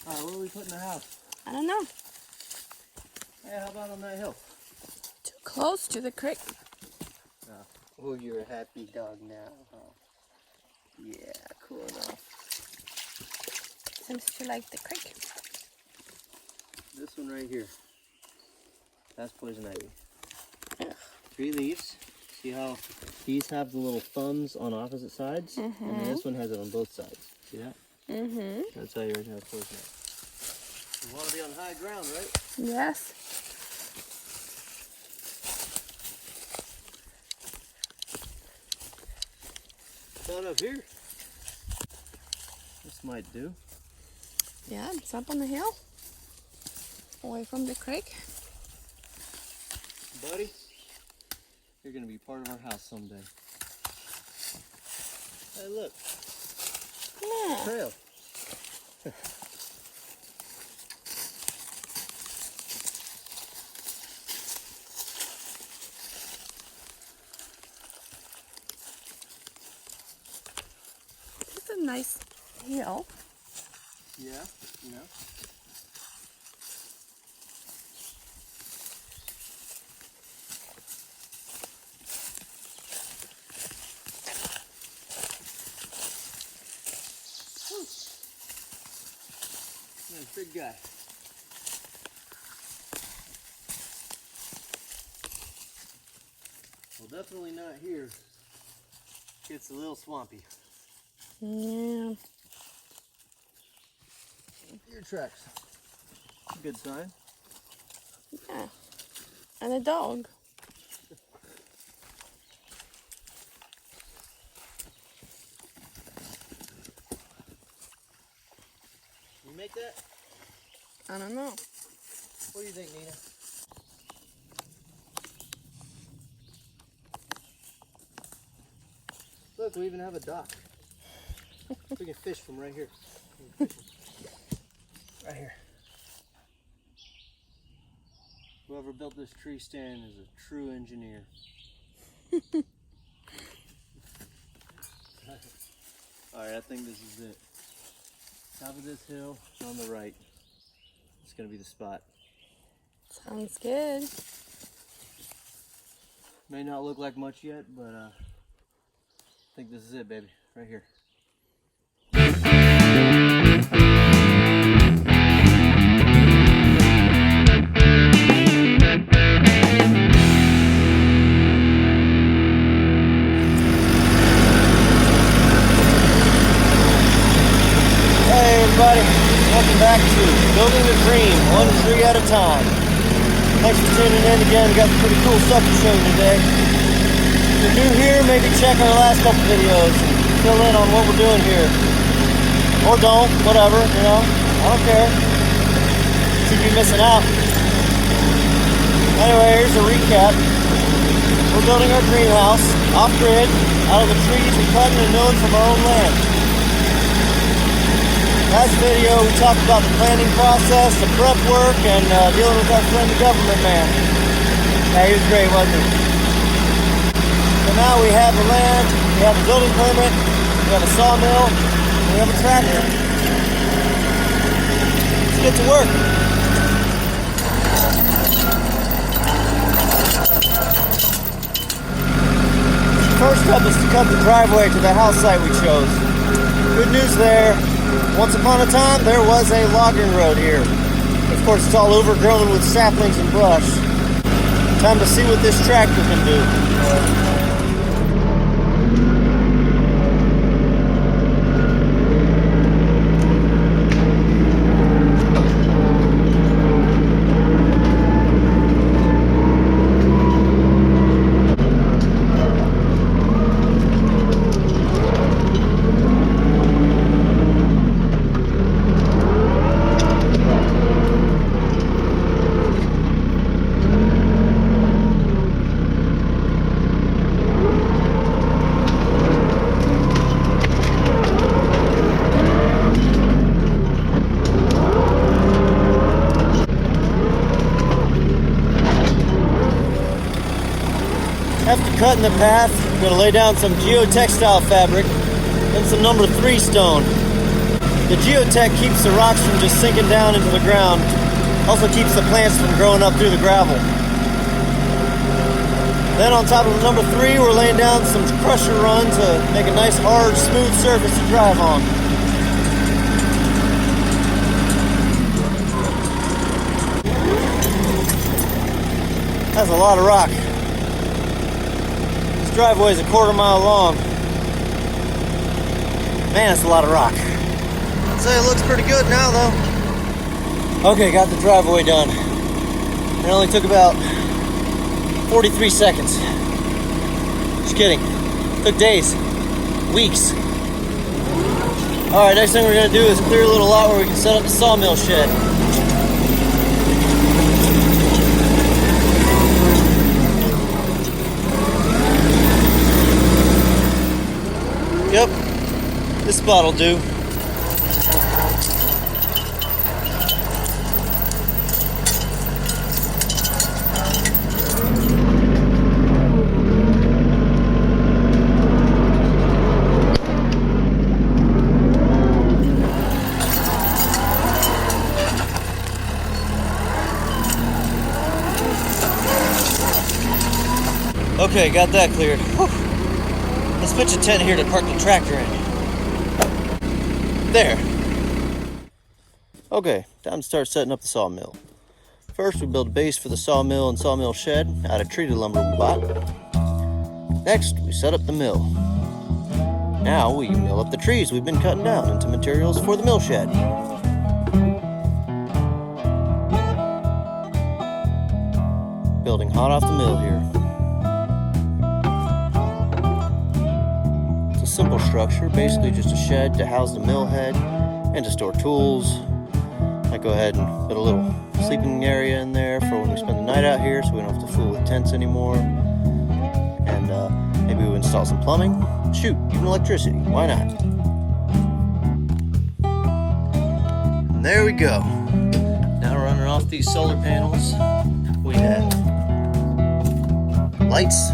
Alright, where are we putting the house? I don't know. Hey, how about on that hill? Too close to the creek. Oh, you're a happy dog now, huh? Yeah, cool enough. Seems to like the creek. This one right here. That's poison ivy. Ugh. 3 leaves. See how these have the little thumbs on opposite sides? And then this one has it on both sides. See that? That's how you already have poison ivy. You want to be on high ground, right? Yes. Down up here. This might do. Yeah, it's up on the hill. Away from the creek. Buddy, you're going to be part of our house someday. Hey, look. Yeah. Trail. It's a nice hill. Yeah, you know. Nice big guy. Well, definitely not here. Gets a little swampy. Yeah. Deer tracks. Good sign. Yeah. And a dog. You make that? I don't know. What do you think, Nina? Look, we even have a dock. We can fish from right here. Right here. Whoever built this tree stand is a true engineer. Alright, I think this is it. Top of this hill on the right. It's gonna be the spot. Sounds good. May not look like much yet, but I think this is it, baby. Right here. Everybody, welcome back to Building the Dream, one tree at a time. Thanks for tuning in again. We got some pretty cool stuff to show you today. If you're new here, maybe check our last couple videos and fill in on what we're doing here. Or don't, whatever, you know, I don't care. You'd be missing out. Anyway, here's a recap. We're building our greenhouse off-grid out of the trees we cut and known from our own land. Last video, we talked about the planning process, the prep work, and dealing with our friend the government man. Yeah, he was great, wasn't he? So now we have the land, we have a building permit, we have a sawmill, and we have a tractor. Let's get to work. First step is to cut the driveway to the house site we chose. Good news there. Once upon a time, there was a logging road here. Of course, it's all overgrown with saplings and brush. Time to see what this tractor can do. After cutting the path, we're going to lay down some geotextile fabric and some number 3 stone. The geotech keeps the rocks from just sinking down into the ground. Also keeps the plants from growing up through the gravel. Then on top of number 3, we're laying down some crusher run to make a nice hard, smooth surface to drive on. That's a lot of rock. This driveway is a quarter mile long. Man, it's a lot of rock. I'd say it looks pretty good now though. Okay, got the driveway done. It only took about 43 seconds. Just kidding. Took days, weeks. Alright, next thing we're gonna do is clear a little lot where we can set up the sawmill shed. Yep, this spot will do. Okay, got that cleared. Whew. Let's pitch a tent here to park the tractor in. There. Okay, time to start setting up the sawmill. First, we build a base for the sawmill and sawmill shed out of treated lumber we bought. Next, we set up the mill. Now we mill up the trees we've been cutting down into materials for the mill shed. Building hot off the mill here. Simple structure, basically just a shed to house the mill head and to store tools. I go ahead and put a little sleeping area in there for when we spend the night out here so we don't have to fool with tents anymore. And maybe we'll install some plumbing. Shoot, even electricity, why not? And there we go. Now running off these solar panels, we have lights,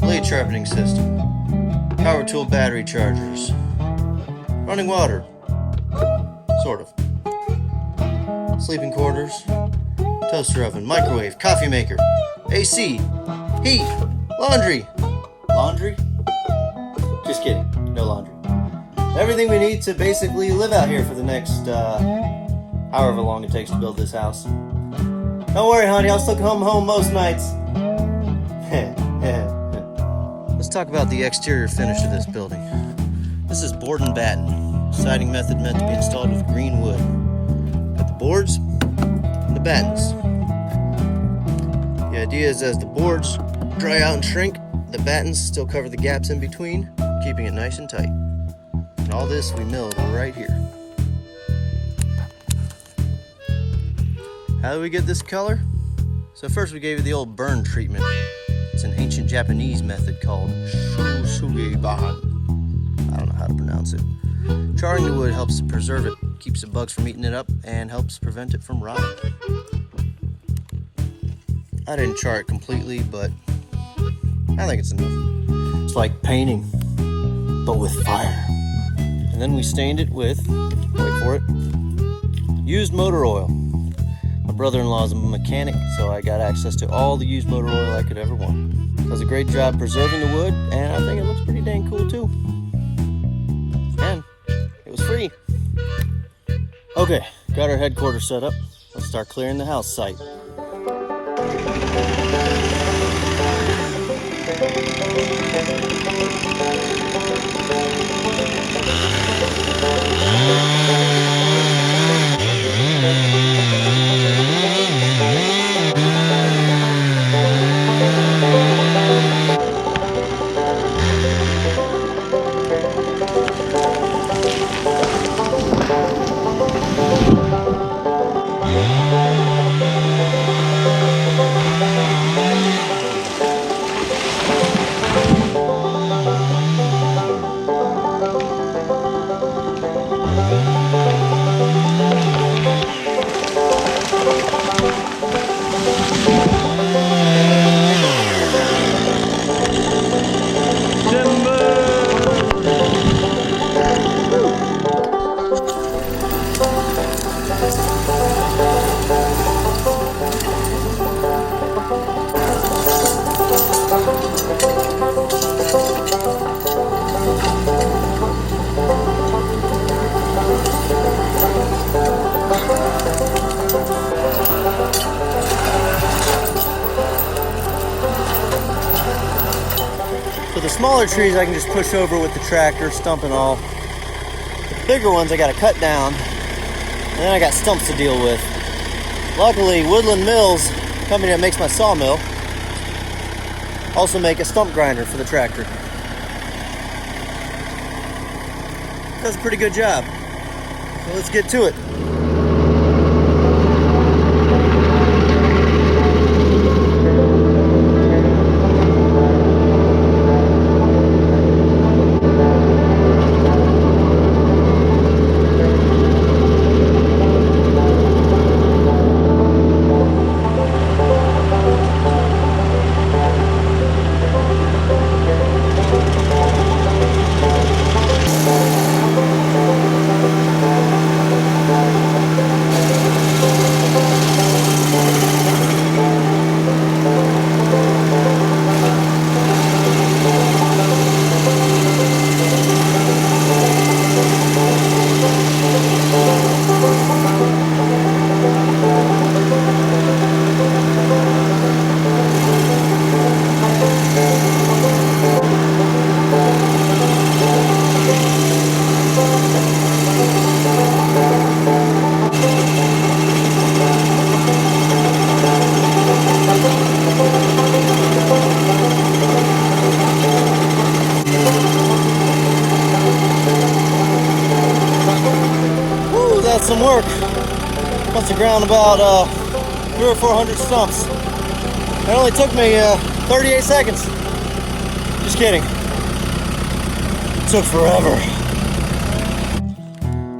blade sharpening system, power tool battery chargers, running water, sort of, sleeping quarters, toaster oven, microwave, coffee maker, AC, heat, laundry. Laundry? Just kidding, no laundry. Everything we need to basically live out here for the next however long it takes to build this house. Don't worry, honey, I'll still come home most nights. Let's talk about the exterior finish of this building. This is board and batten. Siding method meant to be installed with green wood. Got the boards and the battens. The idea is as the boards dry out and shrink, the battens still cover the gaps in between, keeping it nice and tight. And all this we milled right here. How do we get this color? So first we gave it the old burn treatment. It's an ancient Japanese method called shusugeban. I don't know how to pronounce it. Charring the wood helps to preserve it, keeps the bugs from eating it up, and helps prevent it from rotting. I didn't char it completely, but I think it's enough. It's like painting, but with fire. And then we stained it with, wait for it, used motor oil. My brother-in-law is a mechanic, so I got access to all the used motor oil I could ever want. Does a great job preserving the wood, and I think it looks pretty dang cool too. And it was free. Okay, got our headquarters set up. Let's start clearing the house site. smaller trees I can just push over with the tractor, stump and all. The bigger ones I gotta cut down, and then I got stumps to deal with. Luckily, Woodland Mills, the company that makes my sawmill, also make a stump grinder for the tractor. Does a pretty good job. So let's get to it. Some work. Must have ground about 300 or 400 stumps. It only took me 38 seconds. Just kidding. It took forever.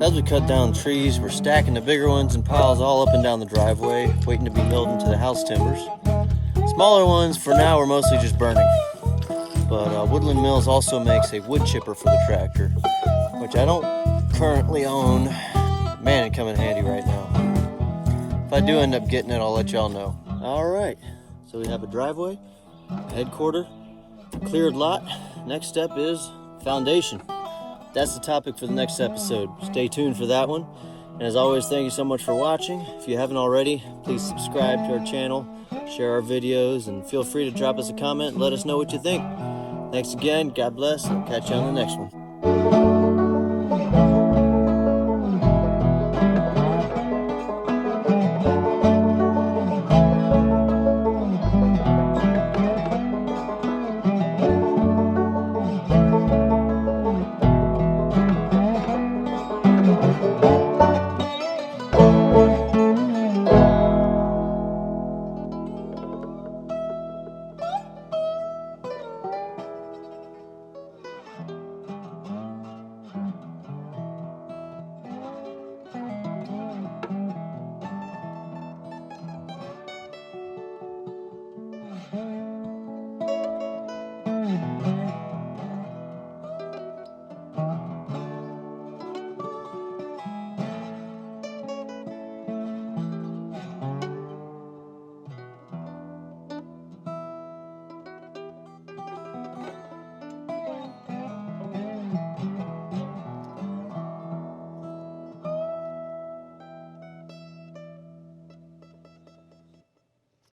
As we cut down trees, we're stacking the bigger ones in piles all up and down the driveway, waiting to be milled into the house timbers. Smaller ones, for now, we're mostly just burning. But Woodland Mills also makes a wood chipper for the tractor, which I don't currently own. Man, it'd come in handy right now. If I do end up getting it, I'll let y'all know. All right, so we have a driveway, a headquarter, a cleared lot. Next step is foundation. That's the topic for the next episode. Stay tuned for that one. And as always, thank you so much for watching. If you haven't already, please subscribe to our channel, share our videos, and feel free to drop us a comment and let us know what you think. Thanks again, God bless, and I'll catch you on the next one.